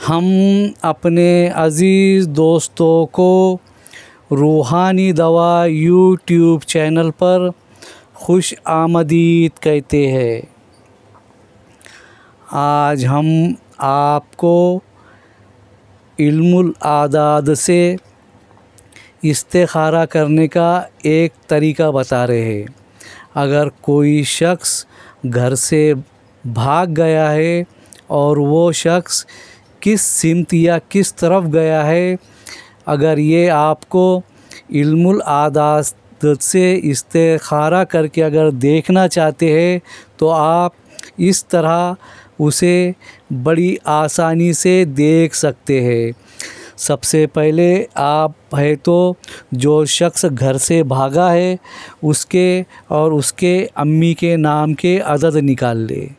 हम अपने अज़ीज़ दोस्तों को रूहानी दवा यूट्यूब चैनल पर खुश आमदीद कहते हैं। आज हम आपको इल्मुल आदाद से इस्तिखारा करने का एक तरीका बता रहे हैं। अगर कोई शख्स घर से भाग गया है और वो शख्स किस सिमत या किस तरफ गया है, अगर ये आपको इल्मुल आदाद से इस्तिखारा करके अगर देखना चाहते हैं तो आप इस तरह उसे बड़ी आसानी से देख सकते हैं। सबसे पहले आप है तो जो शख्स घर से भागा है उसके और उसके अम्मी के नाम के अदद निकाल ले।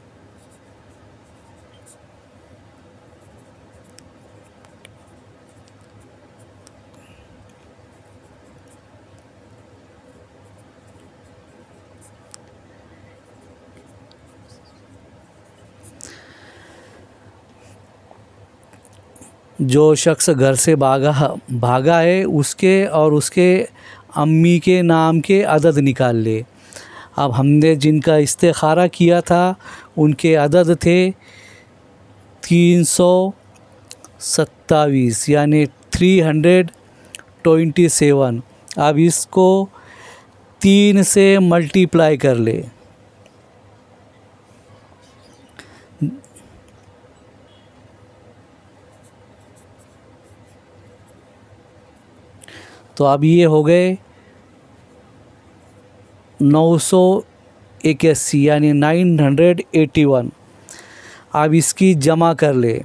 जो शख्स घर से भागा है उसके और उसके अम्मी के नाम के अदद निकाल ले। अब हमने जिनका इस्तिखारा किया था उनके अदद थे 327 यानी 327। अब इसको 3 से मल्टीप्लाई कर ले। तो अब ये हो गए 981 यानी 981। अब इसकी जमा कर ले,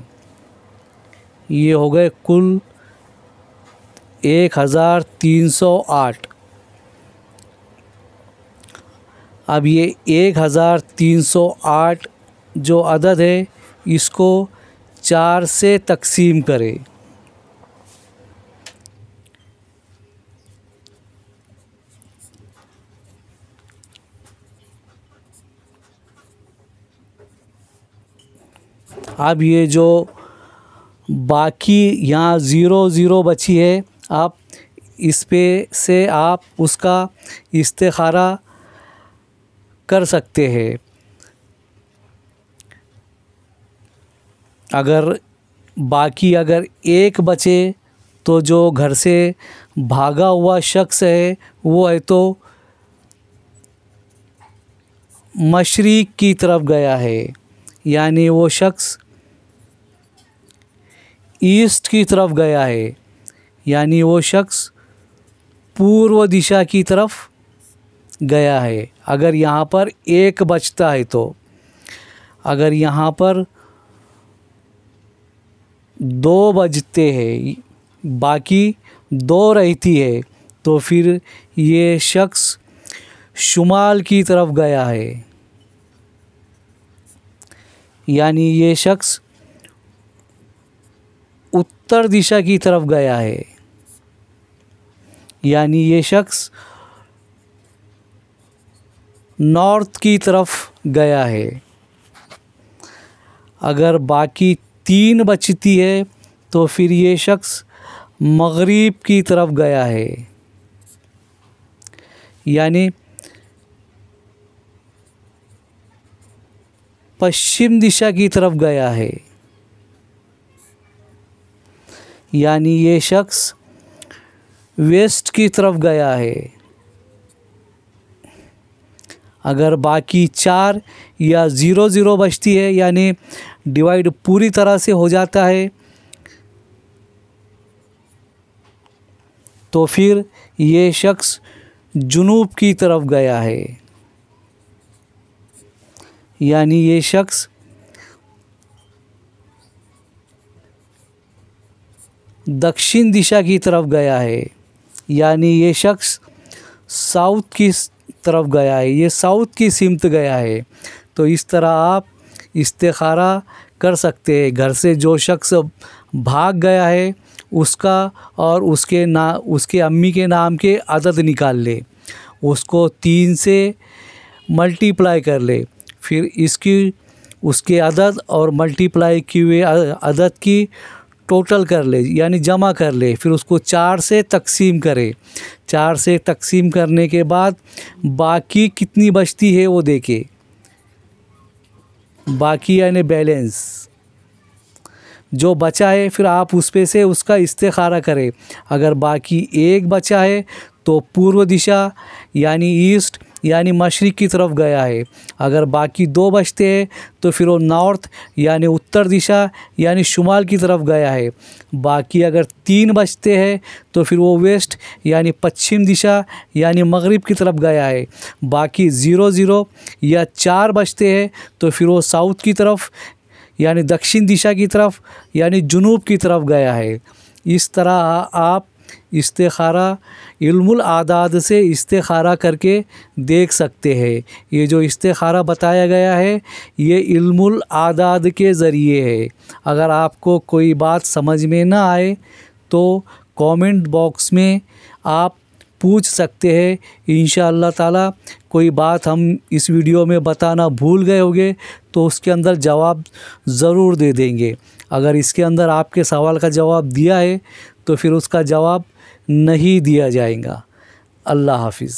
ये हो गए कुल 1308। अब ये 1308 जो अदद है इसको 4 से तकसीम करें। अब ये जो बाकी यहाँ 0 बची है, आप इस पे से आप उसका इस्तिखारा कर सकते हैं। अगर बाकी अगर 1 बचे तो जो घर से भागा हुआ शख्स है वो है तो मशरिक़ की तरफ गया है, यानी वो शख्स ईस्ट की तरफ गया है, यानी वो शख्स पूर्व दिशा की तरफ गया है। अगर यहाँ पर 1 बचता है तो, अगर यहाँ पर 2 बचते हैं बाकी 2 रहती है तो फिर ये शख्स शुमाल की तरफ गया है, यानी ये शख्स उत्तर दिशा की तरफ गया है, यानी ये शख्स नॉर्थ की तरफ गया है। अगर बाकी 3 बचती है तो फिर ये शख्स मगरिब की तरफ गया है, यानी पश्चिम दिशा की तरफ गया है, यानी ये शख्स वेस्ट की तरफ गया है। अगर बाकी 4 या 0 बचती है यानी डिवाइड पूरी तरह से हो जाता है तो फिर ये शख्स जुनूब की तरफ गया है, यानी ये शख्स दक्षिण दिशा की तरफ गया है, यानी ये शख्स साउथ की तरफ गया है, ये साउथ की सिमत गया है। तो इस तरह आप इस्तिखारा कर सकते हैं। घर से जो शख्स भाग गया है उसका और उसके अम्मी के नाम के अदद निकाल ले, उसको 3 से मल्टीप्लाई कर ले, फिर इसकी उसके अदद और मल्टीप्लाई किए हुए अदद की टोटल कर ले, यानी जमा कर ले। फिर उसको 4 से तकसीम करे। 4 से तकसीम करने के बाद बाकी कितनी बचती है वो देखे। बाकी यानी बैलेंस जो बचा है, फिर आप उस पे से उसका इस्तिखारा करें। अगर बाकी 1 बचा है तो पूर्व दिशा यानी ईस्ट यानी मशरिक़ की तरफ गया है। अगर बाकी 2 बचते हैं तो फिर वो नॉर्थ यानी उत्तर दिशा यानी शुमाल की तरफ गया है। बाकी अगर 3 बचते हैं तो फिर वो वेस्ट यानी पश्चिम दिशा यानी मगरिब की तरफ गया है। बाकी 0-0 या 4 बचते हैं तो फिर वो साउथ की तरफ यानी दक्षिण दिशा की तरफ यानी जुनूब की तरफ गया है। इस तरह आप इस्तिखारा इल्मुल आदाद से इस्तिखारा करके देख सकते हैं। ये जो इस्तिखारा बताया गया है ये इल्मुल आदाद के ज़रिए है। अगर आपको कोई बात समझ में ना आए तो कमेंट बॉक्स में आप पूछ सकते हैं। इंशाअल्लाह ताला कोई बात हम इस वीडियो में बताना भूल गए होंगे तो उसके अंदर जवाब ज़रूर दे देंगे। अगर इसके अंदर आपके सवाल का जवाब दिया है तो फिर उसका जवाब नहीं दिया जाएगा। अल्लाह हाफिज़।